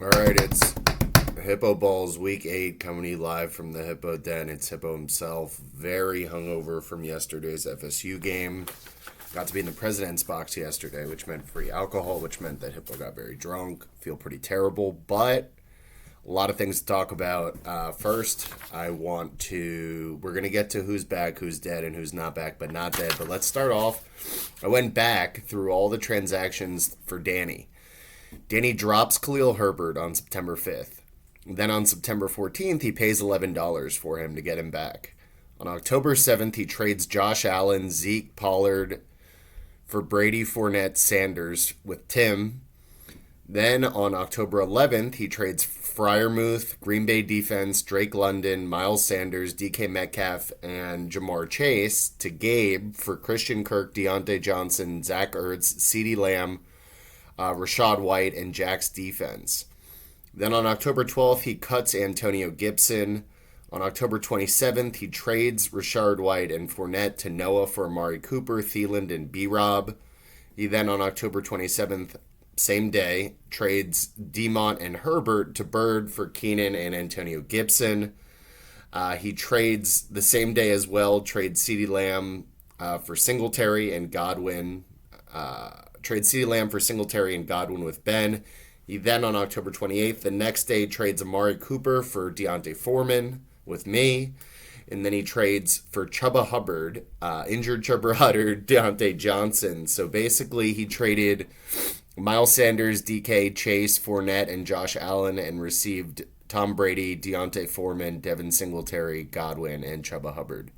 All right, it's Hippo Balls Week 8 coming to you live from the Hippo Den. It's Hippo himself, very hungover from yesterday's FSU game. Got to be in the president's box yesterday, which meant free alcohol, which meant that Hippo got very drunk. Feel pretty terrible, but a lot of things to talk about. First, we're going to get to who's back, who's dead, and who's not back, but not dead. But let's start off. I went back through all the transactions for Danny. Danny drops Khalil Herbert on September 5th. Then on September 14th, he pays $11 for him to get him back. On October 7th, he trades Josh Allen, Zeke, Pollard for Brady, Fournette, Sanders with Tim. Then on October 11th, he trades Freiermuth, Green Bay defense, Drake London, Miles Sanders, DK Metcalf, and Jamar Chase to Gabe for Christian Kirk, Deontay Johnson, Zach Ertz, CeeDee Lamb, Rashad White, and Jack's defense. Then on October 12th, he cuts Antonio Gibson. On October 27th, he trades Rashad White and Fournette to Noah for Amari Cooper, Thielen, and B-Rob. He then on October 27th, same day, trades Demont and Herbert to Bird for Keenan and Antonio Gibson. He trades the same day as well, trades CeeDee Lamb for Singletary and Godwin. Trades CeeDee Lamb for Singletary and Godwin with Ben. He then, on October 28th, the next day, trades Amari Cooper for Deontay Foreman with me. And then he trades for Chuba Hubbard, injured Chuba Hubbard, Deontay Johnson. So basically, he traded Miles Sanders, DK, Chase, Fournette, and Josh Allen and received Tom Brady, Deontay Foreman, Devin Singletary, Godwin, and Chuba Hubbard.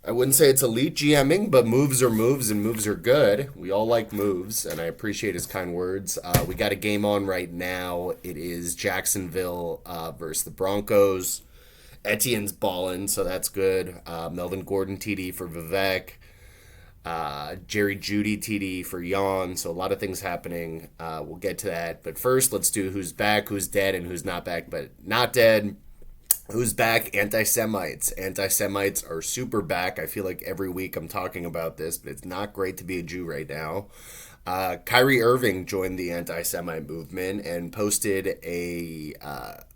I wouldn't say it's elite GMing, but moves are moves and moves are good. We all like moves, and I appreciate his kind words. We got a game on right now. It is Jacksonville versus the Broncos. Etienne's balling, so that's good. Melvin Gordon TD for Vivek. Jerry Jeudy TD for Yon. So a lot of things happening. We'll get to that. But first, let's do who's back, who's dead, and who's not back, but not dead. Who's back? Anti-Semites. Anti-Semites are super back. I feel like every week I'm talking about this, but it's not great to be a Jew right now. Kyrie Irving joined the anti-Semite movement and posted a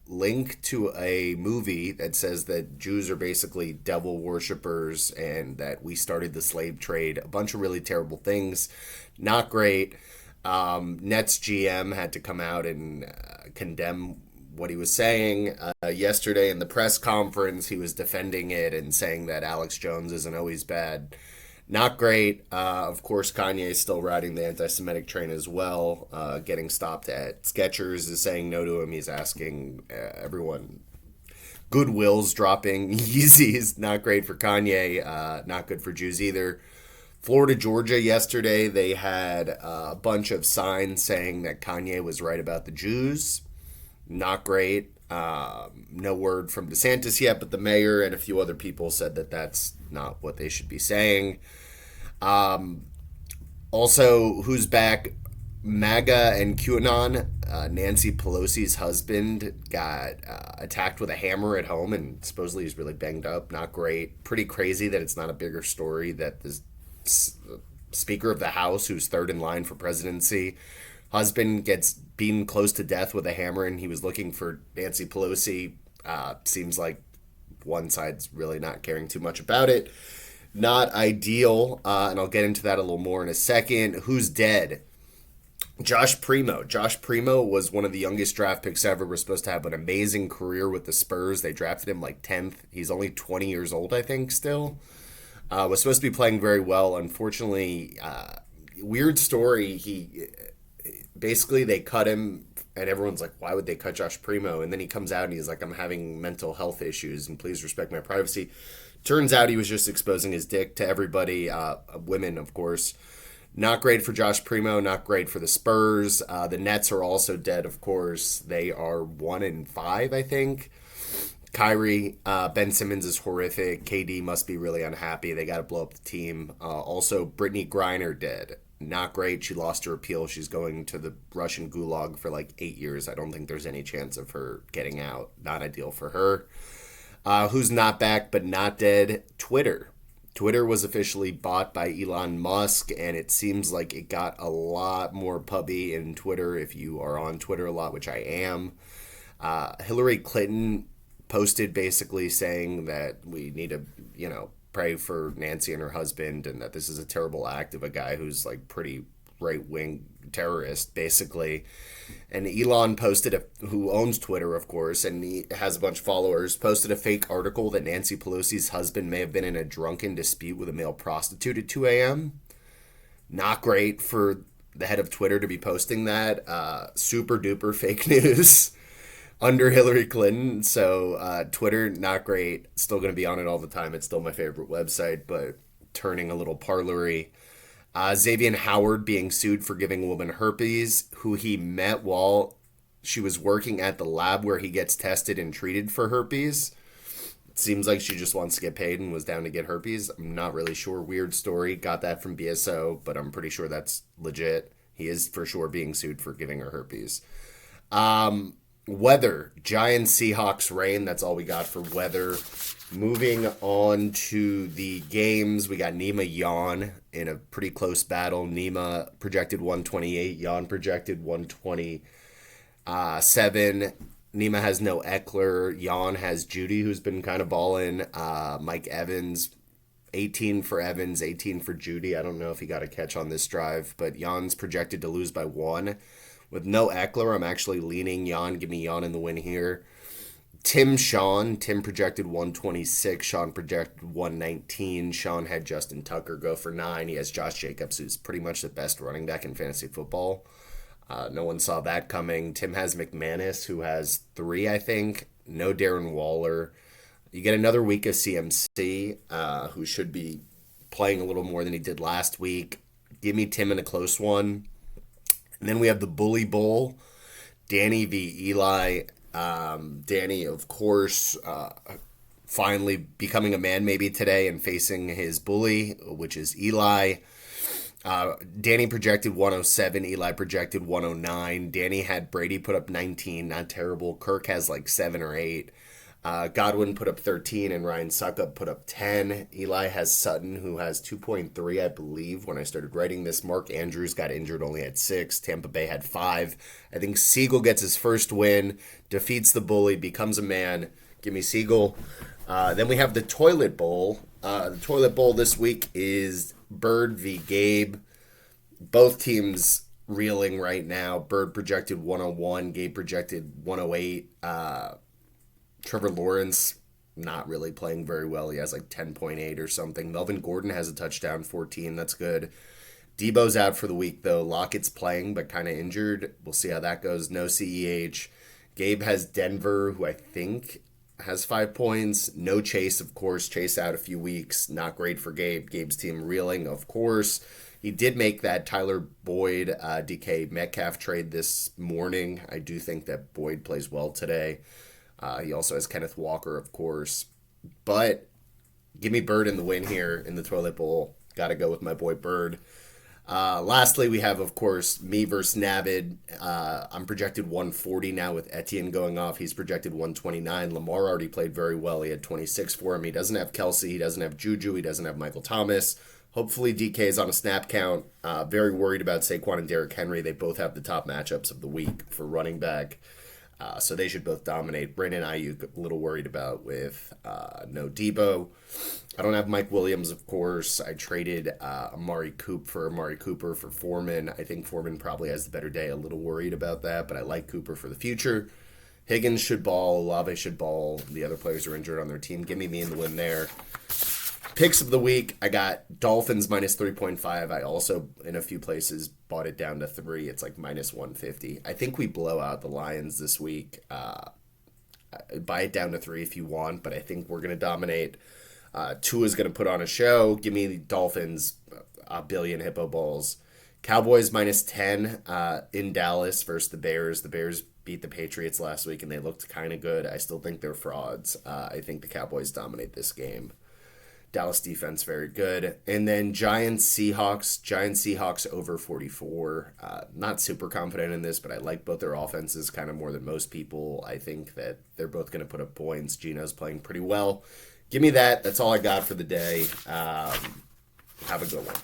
link to a movie that says that Jews are basically devil worshippers and that we started the slave trade. A bunch of really terrible things. Not great. Nets GM had to come out and condemn what he was saying. Yesterday in the press conference, he was defending it and saying that Alex Jones isn't always bad. Not great. Of course, Kanye is still riding the anti-Semitic train as well. Getting stopped at Skechers is saying no to him. He's asking everyone. Goodwill's dropping Yeezys. Not great for Kanye. Not good for Jews either. Florida, Georgia yesterday, they had a bunch of signs saying that Kanye was right about the Jews. Not great. No word from DeSantis yet, but the mayor and a few other people said that that's not what they should be saying. Also, who's back? MAGA and QAnon. Nancy Pelosi's husband got attacked with a hammer at home, and supposedly he's really banged up. Not great. Pretty crazy that it's not a bigger story that the Speaker of the House, who's third in line for presidency, husband gets beaten close to death with a hammer, and he was looking for Nancy Pelosi. Seems like one side's really not caring too much about it. Not ideal, and I'll get into that a little more in a second. Who's dead? Josh Primo. Josh Primo was one of the youngest draft picks ever. Was supposed to have an amazing career with the Spurs. They drafted him like 10th. He's only 20 years old, I think, still. Was supposed to be playing very well. Unfortunately, weird story. Basically, they cut him, and everyone's like, why would they cut Josh Primo? And then he comes out and he's like, I'm having mental health issues, and please respect my privacy. Turns out he was just exposing his dick to everybody, women, of course. Not great for Josh Primo, not great for the Spurs. The Nets are also dead, of course. They are 1-5, I think. Kyrie, Ben Simmons is horrific. KD must be really unhappy. They got to blow up the team. Also, Brittany Griner dead. Not great. She lost her appeal. She's going to the Russian gulag for like 8 years. I don't think there's any chance of her getting out. Not ideal for her. Who's not back but not dead? Twitter. Twitter was officially bought by Elon Musk, and it seems like it got a lot more pubby in Twitter if you are on Twitter a lot, which I am. Hillary Clinton posted basically saying that we need to, pray for Nancy and her husband, and that this is a terrible act of a guy who's like pretty right wing terrorist, basically. And Elon posted who owns Twitter, of course, and he has a bunch of followers, posted a fake article that Nancy Pelosi's husband may have been in a drunken dispute with a male prostitute at 2 a.m. Not great for the head of Twitter to be posting that. Super duper fake news under Hillary Clinton. So Twitter, not great. Still going to be on it all the time. It's still my favorite website, but turning a little parlery. Xavier Howard being sued for giving a woman herpes, who he met while she was working at the lab where he gets tested and treated for herpes. It seems like she just wants to get paid and was down to get herpes. I'm not really sure. Weird story. Got that from BSO, but I'm pretty sure that's legit. He is for sure being sued for giving her herpes. Weather. Giants, Seahawks, rain. That's all we got for weather. Moving on to the games, we got Nima Jan in a pretty close battle. Nima projected 128, Jan projected 127. Nima has no Eckler. Jan has Judy, who's been kind of balling. Mike Evans, 18 for Evans, 18 for Judy. I don't know if he got a catch on this drive, but Jan's projected to lose by 1. With no Eckler, I'm actually leaning Jan. Give me Jan in the win here. Tim projected 126. Sean projected 119. Sean had Justin Tucker go for 9. He has Josh Jacobs, who's pretty much the best running back in fantasy football. No one saw that coming. Tim has McManus, who has 3, I think. No Darren Waller. You get another week of CMC, who should be playing a little more than he did last week. Give me Tim in a close one. And then we have the Bully Bowl. Danny v. Eli. Danny, of course, finally becoming a man maybe today and facing his bully, which is Eli. Danny projected 107. Eli projected 109. Danny had Brady put up 19. Not terrible. Kirk has like 7 or 8. Godwin put up 13 and Ryan Suckup put up 10. Eli has Sutton, who has 2.3, I believe, when I started writing this. Mark Andrews got injured, only had 6. Tampa Bay had 5. I think Siegel gets his first win, defeats the bully, becomes a man. Give me Siegel. Then we have the Toilet Bowl. The Toilet Bowl this week is Bird v. Gabe. Both teams reeling right now. Bird projected 101. Gabe projected 108. Trevor Lawrence, not really playing very well. He has like 10.8 or something. Melvin Gordon has a touchdown, 14. That's good. Debo's out for the week, though. Lockett's playing, but kind of injured. We'll see how that goes. No CEH. Gabe has Denver, who I think has 5 points. No Chase, of course. Chase out a few weeks. Not great for Gabe. Gabe's team reeling, of course. He did make that Tyler Boyd, DK Metcalf trade this morning. I do think that Boyd plays well today. He also has Kenneth Walker, of course. But give me Bird in the win here in the Toilet Bowl. Got to go with my boy Bird. Lastly, we have, of course, me versus Navid. I'm projected 140 now with Etienne going off. He's projected 129. Lamar already played very well. He had 26 for him. He doesn't have Kelsey. He doesn't have Juju. He doesn't have Michael Thomas. Hopefully DK is on a snap count. Very worried about Saquon and Derrick Henry. They both have the top matchups of the week for running back. So they should both dominate. Brandon Ayuk, a little worried about with no Debo. I don't have Mike Williams, of course. I traded Amari Cooper for Foreman. I think Foreman probably has the better day. A little worried about that, but I like Cooper for the future. Higgins should ball. Olave should ball. The other players are injured on their team. Give me in the win there. Picks of the week, I got Dolphins minus 3.5. I also, in a few places, bought it down to 3. It's like minus 150. I think we blow out the Lions this week. Buy it down to 3 if you want, but I think we're going to dominate. Tua's going to put on a show. Give me the Dolphins, a billion Hippo Balls. Cowboys minus 10 in Dallas versus the Bears. The Bears beat the Patriots last week, and they looked kind of good. I still think they're frauds. I think the Cowboys dominate this game. Dallas defense very good. And then Giants Seahawks over 44. Not super confident in this, but I like both their offenses kind of more than most people. I think that they're both going to put up points. Gino's playing pretty well. give me that. That's all I got for the day. Have a good one.